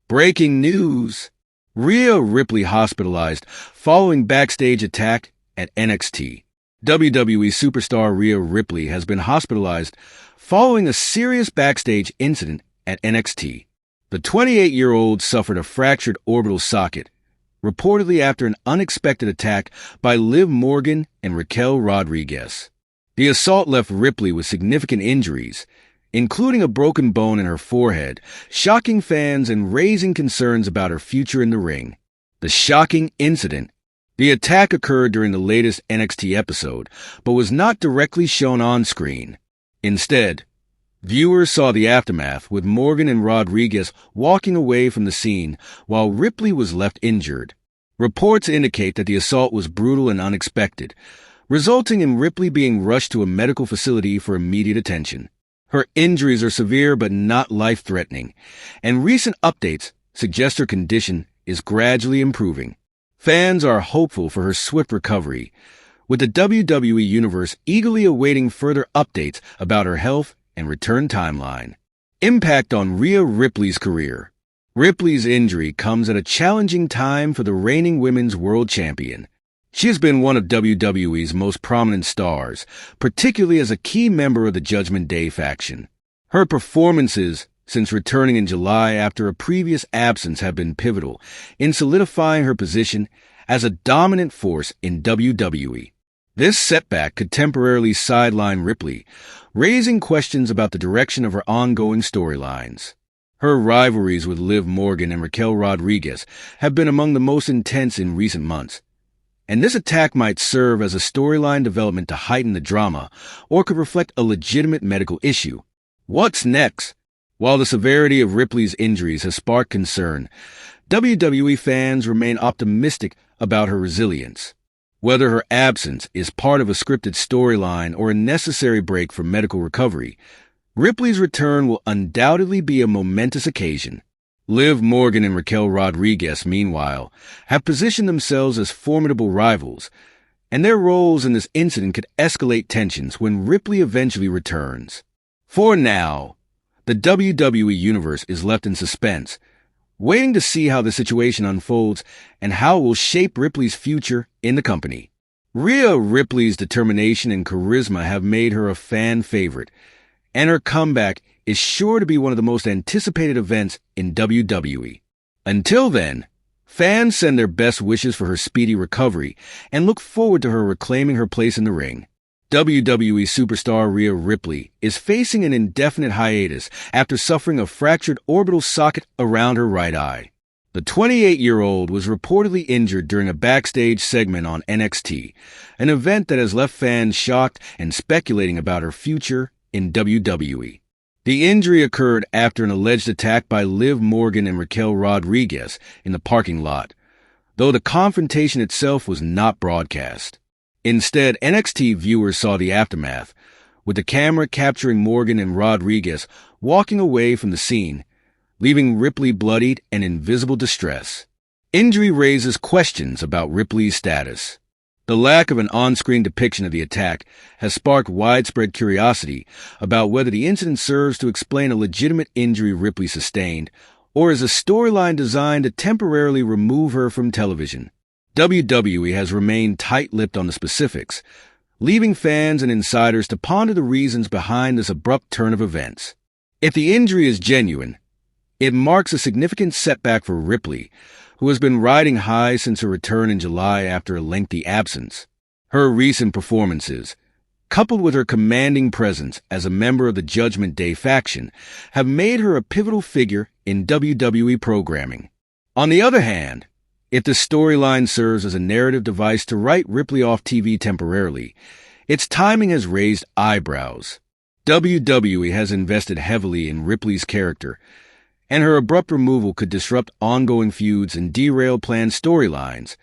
Breaking news! Rhea Ripley hospitalized following backstage attack at NXT. WWE superstar Rhea Ripley has been hospitalized following a serious backstage incident at NXT. The 28-year-old suffered a fractured orbital socket, reportedly after an unexpected attack by Liv Morgan and Raquel Rodriguez. The assault left Ripley with significant injuries, including a broken bone in her forehead, shocking fans and raising concerns about her future in the ring. The shocking incident. The attack occurred during the latest NXT episode, but was not directly shown on screen. Instead, viewers saw the aftermath, with Morgan and Rodriguez walking away from the scene while Ripley was left injured. Reports indicate that the assault was brutal and unexpected, resulting in Ripley being rushed to a medical facility for immediate attention. Her injuries are severe but not life-threatening, and recent updates suggest her condition is gradually improving. Fans are hopeful for her swift recovery, with the WWE Universe eagerly awaiting further updates about her health and return timeline. Impact on Rhea Ripley's career. Ripley's injury comes at a challenging time for the reigning women's world champion. She has been one of WWE's most prominent stars, particularly as a key member of the Judgment Day faction. Her performances since returning in July after a previous absence have been pivotal in solidifying her position as a dominant force in WWE. This setback could temporarily sideline Ripley, raising questions about the direction of her ongoing storylines. Her rivalries with Liv Morgan and Raquel Rodriguez have been among the most intense in recent months, and this attack might serve as a storyline development to heighten the drama, or could reflect a legitimate medical issue. What's next? While the severity of Ripley's injuries has sparked concern, WWE fans remain optimistic about her resilience. Whether her absence is part of a scripted storyline or a necessary break for medical recovery, Ripley's return will undoubtedly be a momentous occasion. Liv Morgan and Raquel Rodriguez, meanwhile, have positioned themselves as formidable rivals, and their roles in this incident could escalate tensions when Ripley eventually returns. For now, the WWE Universe is left in suspense, waiting to see how the situation unfolds and how it will shape Ripley's future in the company. Rhea Ripley's determination and charisma have made her a fan favorite, and her comeback is sure to be one of the most anticipated events in WWE. Until then, fans send their best wishes for her speedy recovery and look forward to her reclaiming her place in the ring. WWE superstar Rhea Ripley is facing an indefinite hiatus after suffering a fractured orbital socket around her right eye. The 28-year-old was reportedly injured during a backstage segment on NXT, an event that has left fans shocked and speculating about her future in WWE. The injury occurred after an alleged attack by Liv Morgan and Raquel Rodriguez in the parking lot, though the confrontation itself was not broadcast. Instead, NXT viewers saw the aftermath, with the camera capturing Morgan and Rodriguez walking away from the scene, leaving Ripley bloodied and in visible distress. Injury raises questions about Ripley's status. The lack of an on-screen depiction of the attack has sparked widespread curiosity about whether the incident serves to explain a legitimate injury Ripley sustained, or is a storyline designed to temporarily remove her from television. WWE has remained tight-lipped on the specifics, leaving fans and insiders to ponder the reasons behind this abrupt turn of events. If the injury is genuine, it marks a significant setback for Ripley, who has been riding high since her return in July after a lengthy absence. Her recent performances, coupled with her commanding presence as a member of the Judgment Day faction, have made her a pivotal figure in WWE programming. On the other hand, if the storyline serves as a narrative device to write Ripley off TV temporarily, its timing has raised eyebrows. WWE has invested heavily in Ripley's character, and her abrupt removal could disrupt ongoing feuds and derail planned storylines,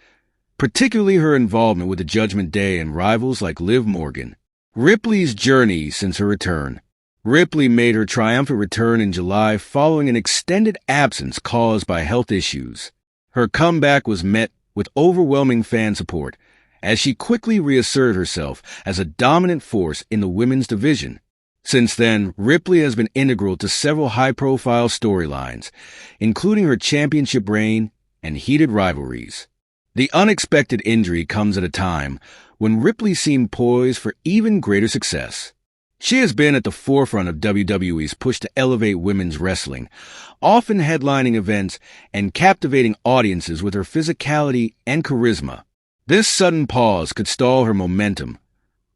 particularly her involvement with the Judgment Day and rivals like Liv Morgan. Ripley's journey since her return. Ripley made her triumphant return in July following an extended absence caused by health issues. Her comeback was met with overwhelming fan support, as she quickly reasserted herself as a dominant force in the women's division. Since then, Ripley has been integral to several high-profile storylines, including her championship reign and heated rivalries. The unexpected injury comes at a time when Ripley seemed poised for even greater success. She has been at the forefront of WWE's push to elevate women's wrestling, often headlining events and captivating audiences with her physicality and charisma. This sudden pause could stall her momentum,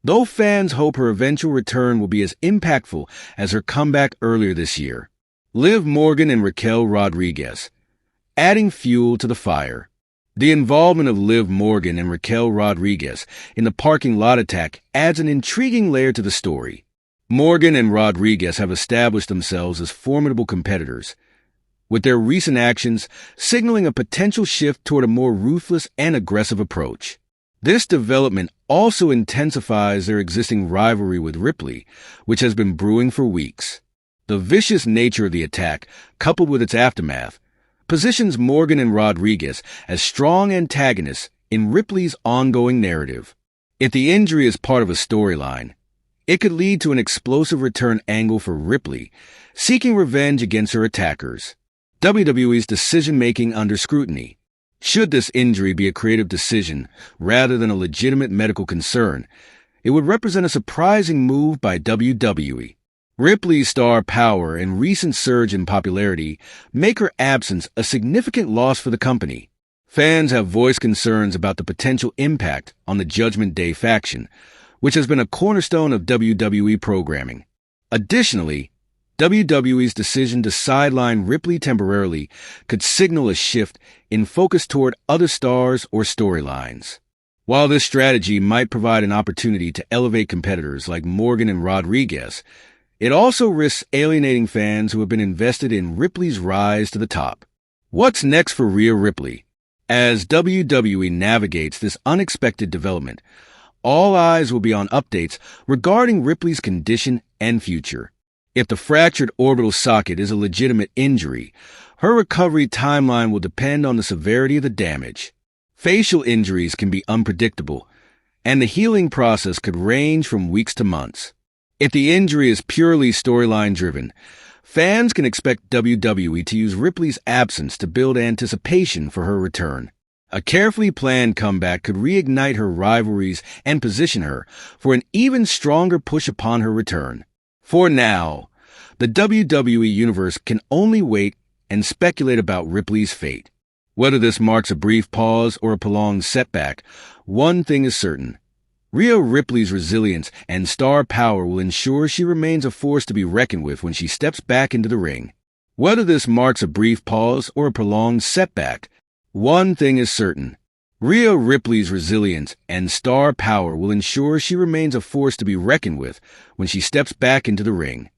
though fans hope her eventual return will be as impactful as her comeback earlier this year. Liv Morgan and Raquel Rodriguez, adding fuel to the fire. The involvement of Liv Morgan and Raquel Rodriguez in the parking lot attack adds an intriguing layer to the story. Morgan and Rodriguez have established themselves as formidable competitors, with their recent actions signaling a potential shift toward a more ruthless and aggressive approach. This development also intensifies their existing rivalry with Ripley, which has been brewing for weeks. The vicious nature of the attack, coupled with its aftermath, positions Morgan and Rodriguez as strong antagonists in Ripley's ongoing narrative. If the injury is part of a storyline, it could lead to an explosive return angle for Ripley, seeking revenge against her attackers. WWE's decision-making under scrutiny. Should this injury be a creative decision rather than a legitimate medical concern, it would represent a surprising move by WWE. Ripley's star power and recent surge in popularity make her absence a significant loss for the company. Fans have voiced concerns about the potential impact on the Judgment Day faction, which has been a cornerstone of WWE programming. Additionally, WWE's decision to sideline Ripley temporarily could signal a shift in focus toward other stars or storylines. While this strategy might provide an opportunity to elevate competitors like Morgan and Rodriguez, it also risks alienating fans who have been invested in Ripley's rise to the top. What's next for Rhea Ripley? As WWE navigates this unexpected development, all eyes will be on updates regarding Ripley's condition and future. If the fractured orbital socket is a legitimate injury, her recovery timeline will depend on the severity of the damage. Facial injuries can be unpredictable, and the healing process could range from weeks to months. If the injury is purely storyline-driven, fans can expect WWE to use Ripley's absence to build anticipation for her return. A carefully planned comeback could reignite her rivalries and position her for an even stronger push upon her return. For now, the WWE Universe can only wait and speculate about Ripley's fate. Whether this marks a brief pause or a prolonged setback, one thing is certain. Rhea Ripley's resilience and star power will ensure she remains a force to be reckoned with when she steps back into the ring. Whether this marks a brief pause or a prolonged setback, one thing is certain. Rhea Ripley's resilience and star power will ensure she remains a force to be reckoned with when she steps back into the ring.